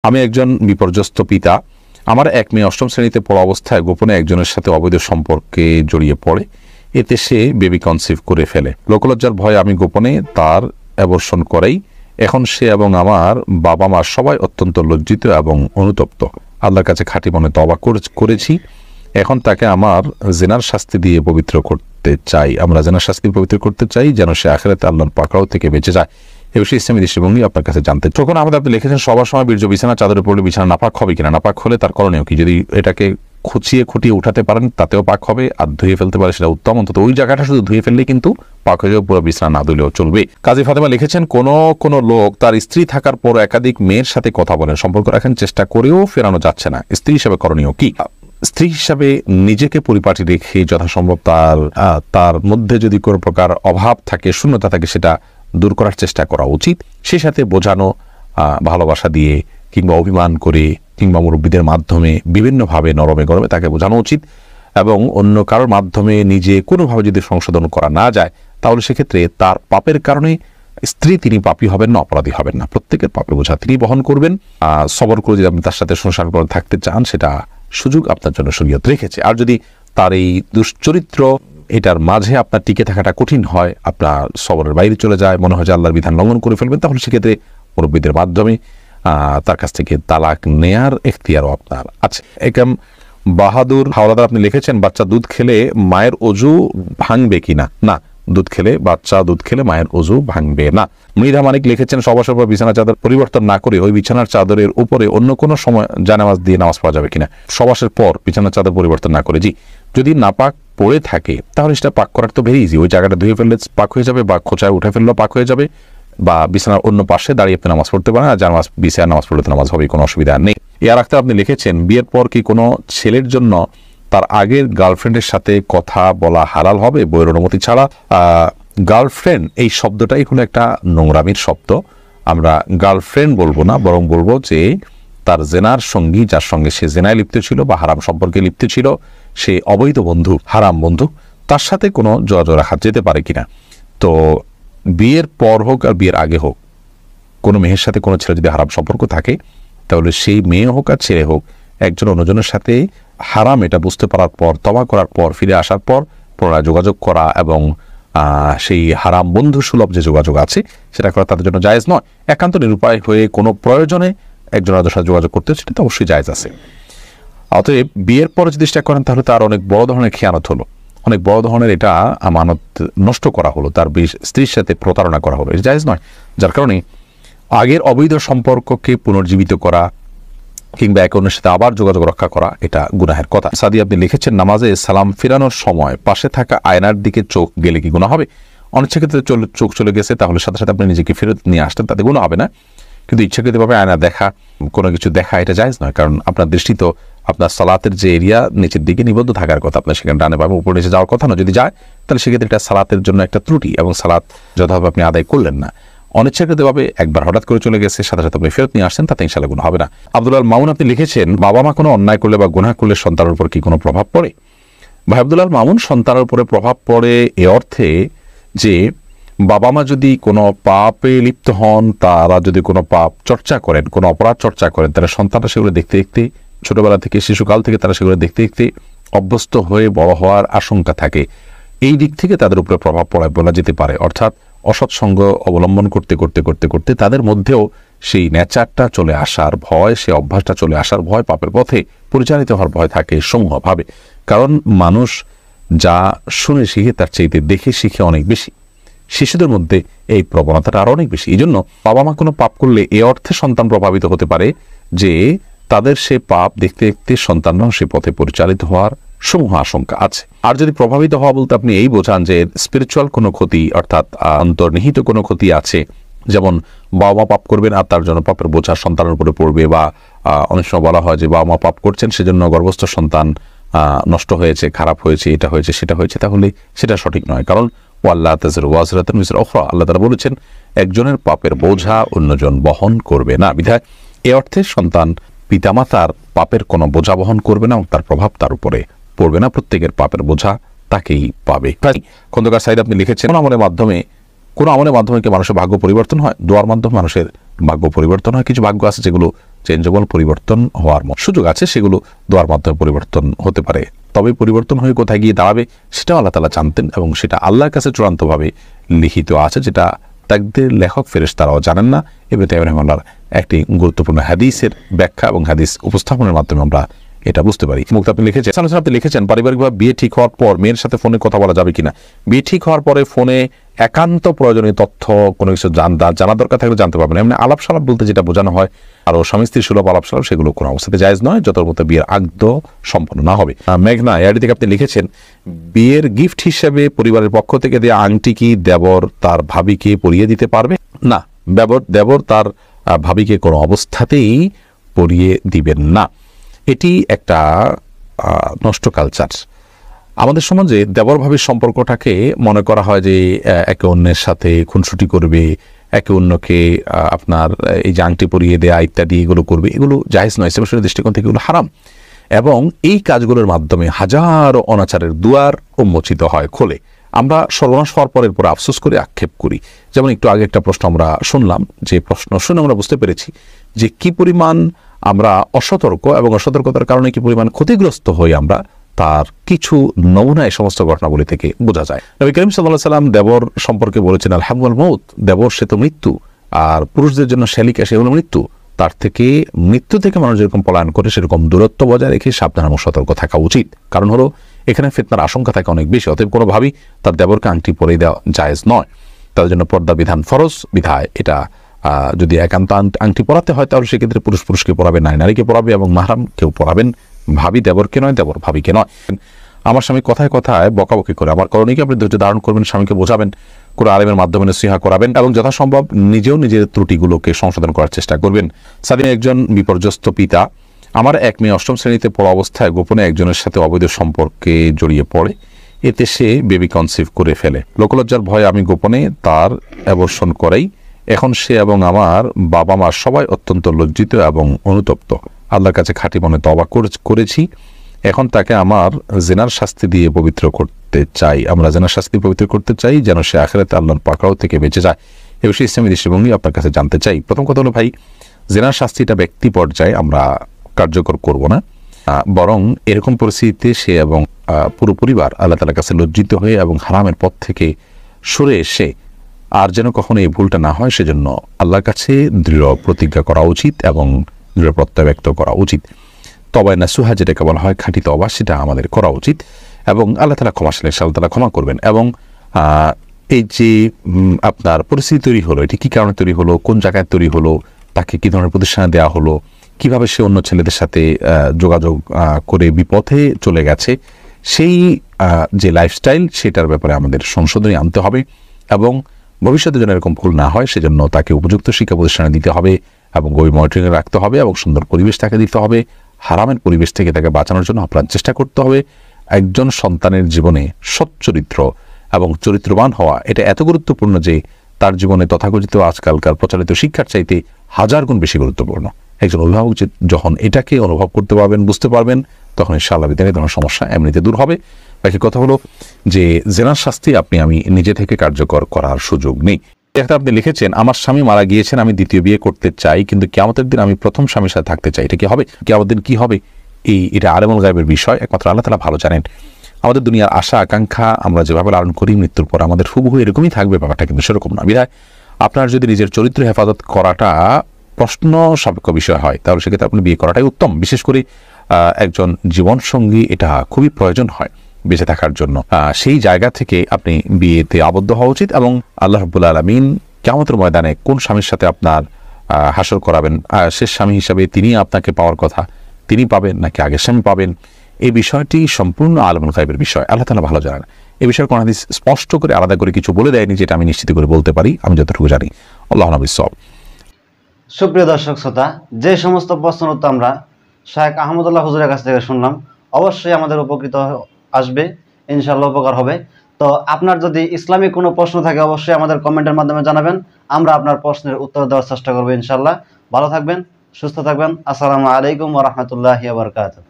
আমি একজন বিপর্যস্ত পিতা। আমার এক মেয়ে অষ্টম শ্রেণীতে পড়া অবস্থায় গোপনে একজনের সাথে অবৈধ সম্পর্কে জড়িয়ে পড়ে। এতে সে বেবি কনসিভ করে ফেলে। লোকলজ্জার ভয়ে আমি গোপনে তার অ্যাবর্শন করাই। এখন সে এবং আমার বাবা মা সবাই অত্যন্ত লজ্জিত এবং অনুতপ্ত। আল্লাহর কাছে খাঁটি মনে তওবা করেছি। এখন তাকে আমার জিনার শাস্তি দিয়ে পবিত্র করতে চাই। আমরা জিনার শাস্তি পবিত্র করতে চাই যেন সে আখিরাতে আল্লাহর পাকড়াও থেকে বেঁচে যায়। এ বিষয়ে ইসলামী দৃষ্টিভঙ্গি আপনার কাছে জানতে। তখন আমাদের আপনি লিখেছেন সবার সময় বীর্য বিছানা চাদরে পড়লে বিছানা নাপাক হবে কিনা, নাপাক হলে তার করণীয় কি? যদি এটাকে খুঁটিয়ে উঠাতে পারেন তাতেও পাক হবে, আর ধুয়ে ফেলতে পারে সেটা উত্তম। অন্তত ওই জায়গাটা শুধু ধুয়ে ফেললে কিন্তু পাক হয়ে যাবে, পুরো বিছানা না ধুলেও চলবে। কাজী ফাতেমা লিখেছেন কোন লোক তার স্ত্রী থাকার পর একাধিক মেয়ের সাথে কথা বলেন, সম্পর্ক রাখার চেষ্টা করেও ফেরানো যাচ্ছে না, স্ত্রী হিসেবে করণীয় কি? স্ত্রী হিসাবে নিজেকে পরিপাটি রেখে যথাসম্ভব তার মধ্যে যদি কোনো প্রকার অভাব থাকে, শূন্যতা থাকে, সেটা দূর করার চেষ্টা করা উচিত। সে সাথে বোঝানো, ভালোবাসা দিয়ে কিংবা অভিমান করে কিংবা মুরব্বীদের মাধ্যমে বিভিন্নভাবে নরমে গরমে তাকে বোঝানো উচিত। এবং অন্য কারোর মাধ্যমে নিজে কোনোভাবে যদি সংশোধন করা না যায় তাহলে সেক্ষেত্রে তার পাপের কারণে স্ত্রী তিনি পাপী হবেন না, অপরাধী হবেন না। প্রত্যেকের পাপের বোঝা তিনি বহন করবেন। সবর করে যদি আপনি তার সাথে সংসার করে থাকতে চান সেটা সুযোগ আপনার জন্য শরীয়ত রেখেছে। আর যদি তার এই দুশ্চরিত্র এটার মাঝে আপনার টিকে থাকাটা কঠিন হয়, আপনার সবরের বাইরে চলে যায়, মনে হয় যে আল্লাহর বিধান লঙ্ঘন করে ফেলবেন, তাহলে সেক্ষেত্রে মুরব্বীদের মাধ্যমে তার কাছ থেকে তালাক নেয়ার এখতিয়ারও আপনার আছে। একদম বাহাদুর হাওলাদার আপনি লিখেছেন বাচ্চা দুধ খেলে মায়ের অজু ভাঙবে কিনা? না, বাচ্চা দুধ খেলে মায়ের অজু ভাঙবে না। মৃধা মানিক লিখেছেন সবার পর বিছানা চাদর পরিবর্তন না করে ওই বিছানার চাদরের উপরে অন্য কোনো সময় জানামাজ দিয়ে নামাজ পড়া যাবে কিনা? সবাসের পর বিছানার চাদর পরিবর্তন না করে, জি। যদি নাপাক পড়ে থাকে তাহলে সেটা পাক করার তো ভেরি ইজি। ওই জায়গাটা ধুয়ে ফেললে পাক হয়ে যাবে, বা খোঁচায় উঠে ফেললেও পাক হয়ে যাবে, বা বিছানার অন্য পাশে দাঁড়িয়ে আপনি নামাজ পড়তে পারেন। আর জানামাজ বিছানায় নামাজ পড়লে তো নামাজ হবে, কোনো অসুবিধা নেই। এর আখতার আপনি লিখেছেন বিয়ের পর কি কোনো ছেলের জন্য তার আগের গার্লফ্রেন্ডের সাথে কথা বলা হালাল হবে বইয়ের অনুমতি ছাড়া? গার্লফ্রেন্ড এই শব্দটাই হলো একটা নোংরামির শব্দ। আমরা গার্লফ্রেন্ড বলবো না, বরং বলবো যে তার জেনার সঙ্গী, যার সঙ্গে সে জেনায় লিপ্ত ছিল বা হারাম সম্পর্কে লিপ্ত ছিল, সে অবৈধ বন্ধু, হারাম বন্ধু, তার সাথে কোনো যোগাযোগ রাখা যেতে পারে কিনা। তো বিয়ের পর হোক আর বিয়ের আগে হোক, কোনো মেয়ের সাথে কোনো ছেলে যদি হারাম সম্পর্ক থাকে তাহলে সেই মেয়ে হোক আর ছেলে হোক, একজন অন্যজনের সাথে হারাম এটা বুঝতে পারার পর, তওবা করার পর, ফিরে আসার পর পুনরায় যোগাযোগ করা এবং সেই হারাম বন্ধু সুলভ যে যোগাযোগ আছে সেটা করা তাদের জন্য জায়েজ নয়। একান্ত নিরুপায় হয়ে কোনো প্রয়োজনে একজন আরেকজনের সাথে যোগাযোগ করতে সেটা তো অবশ্যই জায়েজ আছে। অতএব বিয়ের পরে যদি চেষ্টা করেন তাহলে তার অনেক বড় ধরনের খেয়ানত হলো, অনেক বড় ধরনের এটা আমানত নষ্ট করা হলো, তার স্ত্রীর সাথে প্রতারণা করা হলো, এটা জায়েজ নয়। যার কারণে আগের অবৈধ সম্পর্ককে পুনর্জীবিত করা কিংবা একে অন্যের সাথে আবার যোগাযোগ রক্ষা করা এটা গুনাহের কথা। সাদি আপনি লিখেছেন নামাজে সালাম ফেরানোর সময় পাশে থাকা আয়নার দিকে চোখ গেলে কি গুনাহ হবে? অনিচ্ছাকৃত চোখ চলে গেছে তাহলে সাথে সাথে আপনি নিজেকে ফেরত নিয়ে আসতেন, তাতে গুনাহ হবে না। কিন্তু ইচ্ছাকৃতভাবে আয়না দেখা, কোনো কিছু দেখা, এটা জায়েজ নয়। কারণ আপনার দৃষ্টি তো আপনার সালাতের যে এরিয়া নিচের দিকে নিবদ্ধ থাকার কথা, আপনার সেখানে ডানে বামে উপরে নিচে যাওয়ার কথা না। যদি যায় তাহলে সেক্ষেত্রে এটা সালাতের জন্য একটা ত্রুটি এবং সালাত যথাভাবে আপনি আদায় করলেন না। অনিচ্ছাকৃতভাবে একবার হঠাৎ করে চলে গেছে, সাথে সাথে আপনি ফেরত নিয়ে আসছেন, তাতে ইনশাআল্লাহ গুনাহ হবে না। আব্দুল্লাহ মামুন আপনি লিখেছেন বাবা মা কোনো অন্যায় করলে বা গুনাহ করলে সন্তানের উপর কি কোনো প্রভাব পড়ে? ভাই আব্দুল্লাহ মামুন, সন্তানের উপরে প্রভাব পড়ে এ অর্থে যে বাবা মা যদি কোনো পাপে লিপ্ত হন, তারা যদি কোনো পাপ চর্চা করেন, কোনো অপরাধ চর্চা করেন, তারা সন্তানরা সেগুলো দেখতে দেখতে, ছোটবেলা থেকে শিশুকাল থেকে তারা সেগুলো দেখতে দেখতে অভ্যস্ত হয়ে বড় হওয়ার আশঙ্কা থাকে। এই দিক থেকে তাদের উপরে প্রভাব পড়ায় বলা যেতে পারে। অর্থাৎ অসৎসঙ্গ অবলম্বন করতে করতে করতে করতে তাদের মধ্যেও সেই নেচারটা চলে আসার ভয়, সেই অভ্যাসটা চলে আসার ভয়, পাপের পথে পরিচালিত হওয়ার ভয় থাকে সমূহভাবে। কারণ মানুষ যা শুনে শিখে তার চাইতে দেখে শিখে অনেক বেশি। শিশুদের মধ্যে এই প্রবণতাটা আরো অনেক বেশি। এই জন্য বাবা মা কোনো পাপ করলে এ অর্থে সন্তান প্রভাবিত হতে পারে যে তাদের সে পাপ দেখতে দেখতে সন্তানরাও সে পথে পরিচালিত হওয়ার সমূহ আশঙ্কা আছে। আর যদি প্রভাবিত হওয়া বলতে আপনি এই বোঝান যে স্পিরিচুয়াল কোনো ক্ষতি, অর্থাৎ অন্তর্নিহিত কোনো ক্ষতি আছে, যেমন বাবা মা পাপ করবেন আর তার জন্য পাপের বোঝা সন্তানের উপরে পড়বে, বা অনেক সময় বলা হয় যে বাবা মা পাপ করছেন সেজন্য গর্ভস্থ সন্তান নষ্ট হয়েছে, খারাপ হয়েছে, এটা হয়েছে সেটা হয়েছে, তাহলে সেটা সঠিক নয়। কারণ আল্লাহ তাআলা বলেছেন একজনের পাপের বোঝা অন্যজন বহন করবে না। বিধায় এ অর্থে সন্তান পিতামাতার পাপের কোনো বোঝা বহন করবে না এবং তার প্রভাব তার উপরে পড়বে না। প্রত্যেকের পাপের বোঝা তাকেই পাবে। খন্দকার সাইদ আপনি লিখেছেন কোন আমলের মাধ্যমে কি মানুষের ভাগ্য পরিবর্তন হয়? দোয়ার মাধ্যমে মানুষের ভাগ্য পরিবর্তন হয়। কিছু ভাগ্য আছে যেগুলো চেঞ্জেবল, পরিবর্তন হওয়ার সুযোগ আছে, সেগুলো দোয়ার মাধ্যমে পরিবর্তন হতে পারে। তবে পরিবর্তন হয়ে কোথায় গিয়ে দাঁড়াবে সেটাও আল্লাহ তাআলা জানতেন, এবং সেটা আল্লাহর কাছে চূড়ান্তভাবে লিখিত আছে, যেটা তাকদীর লেখক ফেরেশতারাও জানেন না। ইবনে তাইমিয়া রাহিমাহুল্লাহর একটি গুরুত্বপূর্ণ হাদিসের ব্যাখ্যা এবং হাদিস উপস্থাপনের মাধ্যমে আমরা এটা বুঝতে পারি। মুক্ত আপনি লিখেছেন, আপনি লিখেছেন পারিবারিকভাবে বিয়ে ঠিক হওয়ার পর মেয়ের সাথে ফোনে কথা বলা যাবে কিনা। বিয়ে ঠিক হওয়ার পরে ফোনে একান্ত প্রয়োজনীয় তথ্য কোনো কিছু জানা দরকার থাকলে জানতে পারবেন। এমনি আলাপ সালাপ বলতে যেটা বোঝানো হয় আরো স্বামী স্ত্রী সুলভ আলাপ সালাপ, সেগুলো কোনো অবস্থাতে জায়েজ নয় যতর মধ্যে বিয়ের আগদ সম্পন্ন না হবে। মেঘনা এআইডি থেকে আপনি লিখেছেন, বিয়ের গিফট হিসেবে পরিবারের পক্ষ থেকে দেওয়া আংটি কি দেবর তার ভাবিকে পরিয়ে দিতে পারবে? না, দেবর তার ভাবিকে কোনো অবস্থাতেই পরিয়ে দিবেন না। এটি একটা নষ্ট কালচার। আমাদের সমাজে দেবর ভাবির সম্পর্কটাকে মনে করা হয় যে একে অন্যের সাথে খুনসুটি করবে, একে অন্যকে আপনার এই যে আংটি পরিয়ে দেয়া ইত্যাদি এগুলো করবে, এগুলো জায়েজ নয়। ইসলামের দৃষ্টিকোণ থেকে এগুলো হারাম, এবং এই কাজগুলোর মাধ্যমে হাজারো অনাচারের দুয়ার উন্মোচিত হয়, খোলে। আমরা সর্বনাশ হওয়ার পরের পরে আফসোস করে আক্ষেপ করি। যেমন একটু আগে একটা প্রশ্ন আমরা শুনলাম, যে প্রশ্ন শুনে আমরা বুঝতে পেরেছি যে কি পরিমাণ আমরা অসতর্ক, এবং অসতর্কতার কারণে কি পরিমাণ ক্ষতিগ্রস্ত হই আমরা, তার কিছু নমুনা এই সমস্ত ঘটনাবলী থেকে বোঝা যায়। নবী করিম সাল্লাল্লাহু আলাইহি ওয়াসাল্লাম দেবর সম্পর্কে বলেছেন, আল হামওয়াল মউত, দেবর সে তো মৃত্যু, আর পুরুষদের জন্য শ্যালিকা সে হলো মৃত্যু। তার থেকে, মৃত্যু থেকে মানুষ যেরকম পলায়ন করে সেরকম দূরত্ব বজায় রেখে সাবধান এবং সতর্ক থাকা উচিত। কারণ হলো এখানে ফিতনার আশঙ্কা থাকে অনেক বেশি। অতএব কোনোভাবেই তার দেবরকে আংটি পরিয়ে দেওয়া জায়েজ নয়। তার জন্য পর্দা বিধান ফরজ বিধায় এটা যদি একান্ত আংটি পরাতে হয় তাহলে সেক্ষেত্রে পুরুষকে পরাবে, নারীকে পরাবে, এবং মাহরাম কেউ পরাবেন, ভাবি দেবরকে নয়, দেবর ভাবিকে নয়। আমার স্বামী কথায় কথায় বকাবকি করে, আমার করণীয়কে আপনি ধৈর্য ধারণ করবেন, স্বামীকে বোঝাবেন, কোনো আলেমের মাধ্যমে নসিহা করাবেন, এবং যথাসম্ভব নিজেও নিজের ত্রুটিগুলোকে সংশোধন করার চেষ্টা করবেন। সাদিন একজন বিপর্যস্ত পিতা। আমার এক মেয়ে অষ্টম শ্রেণীতে পড়া অবস্থায় গোপনে একজনের সাথে অবৈধ সম্পর্কে জড়িয়ে পড়ে, এতে সে বেবি কনসিভ করে ফেলে। লোকলজ্জার ভয়ে আমি গোপনে তার অ্যাবর্শন করাই। এখন সে এবং আমার বাবা মা সবাই অত্যন্ত লজ্জিত এবং অনুতপ্ত। আল্লাহর কাছে খাঁটি মনে তওবা করেছি। এখন তাকে আমার জিনার শাস্তি দিয়ে পবিত্র করতে চাই। আমরা জিনার শাস্তি পবিত্র করতে চাই যেন সে আখিরাতে আল্লাহর পাকড়াও থেকে বেঁচে যায়। এ বিষয়ে ইসলামী দৃষ্টিভঙ্গি আপনার কাছে জানতে চাই। প্রথম কথা হলো ভাই, জিনার শাস্তিটা ব্যক্তি পর্যায়ে আমরা কার্যকর করব না, বরং এরকম পরিস্থিতিতে সে এবং পুরো পরিবার আল্লাহ তাআলার কাছে লজ্জিত হয়ে এবং হারামের পথ থেকে সরে এসে আর যেন কখনো এই ভুলটা না হয় সেজন্য আল্লাহর কাছে দৃঢ় প্রতিজ্ঞা করা উচিত এবং দৃঢ় প্রত্যয় ব্যক্ত করা উচিত। তওবা নাসুহা যেটাকে বলা হয়, খাঁটি তওবা, সেটা আমাদের করা উচিত, এবং আল্লাহ তাআলা ক্ষমাশীল, আল্লাহ তাআলা ক্ষমা করবেন। এবং এই যে আপনার পরিস্থিতি তৈরি হলো, এটি কী কারণে তৈরি হলো, কোন জায়গায় তৈরি হলো, তাকে কী ধরনের প্রতিষ্ঠানে দেওয়া হলো, কিভাবে সে অন্য ছেলেদের সাথে যোগাযোগ করে বিপথে চলে গেছে, সেই যে লাইফস্টাইল সেটার ব্যাপারে আমাদের সংশোধনী আনতে হবে, এবং ভবিষ্যতে যেন এরকম ভুল না হয় সেজন্য তাকে উপযুক্ত শিক্ষা প্রতিষ্ঠানে দিতে হবে, এবং গভীর মনিটরিংয়ে রাখতে হবে, এবং সুন্দর পরিবেশ তাকে দিতে হবে। হারামের পরিবেশ থেকে তাকে বাঁচানোর জন্য আপনার চেষ্টা করতে হবে। একজন সন্তানের জীবনে সচ্চরিত্র এবং চরিত্রবান হওয়া এটা এত গুরুত্বপূর্ণ যে তার জীবনে তথাকথিত আজকালকার প্রচলিত শিক্ষার চাইতে 1000 গুণ বেশি গুরুত্বপূর্ণ। একজন অভিভাবক যখন এটাকে অনুভব করতে পারবেন, বুঝতে পারবেন, তখন ইনশাআল্লাহ বিদ্যালয় ধরনের সমস্যা এমনিতে দূর হবে। বাকি কথা হলো যে জেনার শাস্তি আমি নিজে থেকে কার্যকর করার সুযোগ নেই। একটা আপনি লিখেছেন, আমার স্বামী মারা গিয়েছেন, আমি দ্বিতীয় বিয়ে করতে চাই, কিন্তু কিয়ামতের দিন আমি প্রথম স্বামীর সাথে থাকতে চাই। এটা কি হবে? কিয়ামতের দিন কি হবে এটা আলেমুল গায়বের বিষয়, একমাত্র আল্লাহ তাআলা ভালো জানেন। আমাদের দুনিয়ার আশা আকাঙ্ক্ষা আমরা যেভাবে লালন করি, মৃত্যুর পর আমাদের হুবহু এরকমই থাকবে, ব্যাপারটা কিন্তু সেরকম না। বিধায় আপনার যদি নিজের চরিত্র হেফাজত করাটা প্রশ্ন সাপেক্ষ বিষয় হয় তাহলে সেক্ষেত্রে আপনি বিয়ে করাটাই উত্তম। বিশেষ করে একজন জীবনসঙ্গী এটা খুবই প্রয়োজন হয় বেঁচে থাকার জন্য। সেই জায়গা থেকে আপনি বিয়েতে আবদ্ধ হওয়া উচিত, এবং আল্লাহ রাব্বুল আলামিন কিয়ামতের ময়দানে কোন স্বামীর সাথে আপনার হাসর করাবেন, শেষ স্বামী হিসাবে তিনি আপনাকে পাওয়ার কথা, তিনি পাবেন নাকি আগের স্বামী পাবেন, এই বিষয়টি সম্পূর্ণ আলেমুল গায়বের বিষয়, আল্লাহ তাআলা ভালো জানেন। এই বিষয়ে কোন হাদিস স্পষ্ট করে আলাদা করে কিছু বলে দেয়নি, যেটা আমি নিশ্চিত করে বলতে পারি আমি যতটুকু জানি। আল্লাহু বিসওয়াব। সুপ্রিয় দর্শক শ্রোতা, যে সমস্ত প্রশ্ন উত্তর আমরা শায়েখ আহমদুল্লাহ হুজুরের কাছ থেকে শুনলাম, অবশ্যই আমাদের উপকৃত আসবে, ইনশাআল্লাহ উপকার হবে। তো আপনার যদি ইসলামিক কোনো প্রশ্ন থাকে অবশ্যই আমাদের কমেন্টের মাধ্যমে জানাবেন, আমরা আপনার প্রশ্নের উত্তর দেওয়ার চেষ্টা করবো ইনশাআল্লাহ। ভালো থাকবেন, সুস্থ থাকবেন। আসসালামু আলাইকুম ওয়া রাহমাতুল্লাহি ওয়া বারাকাতুহু।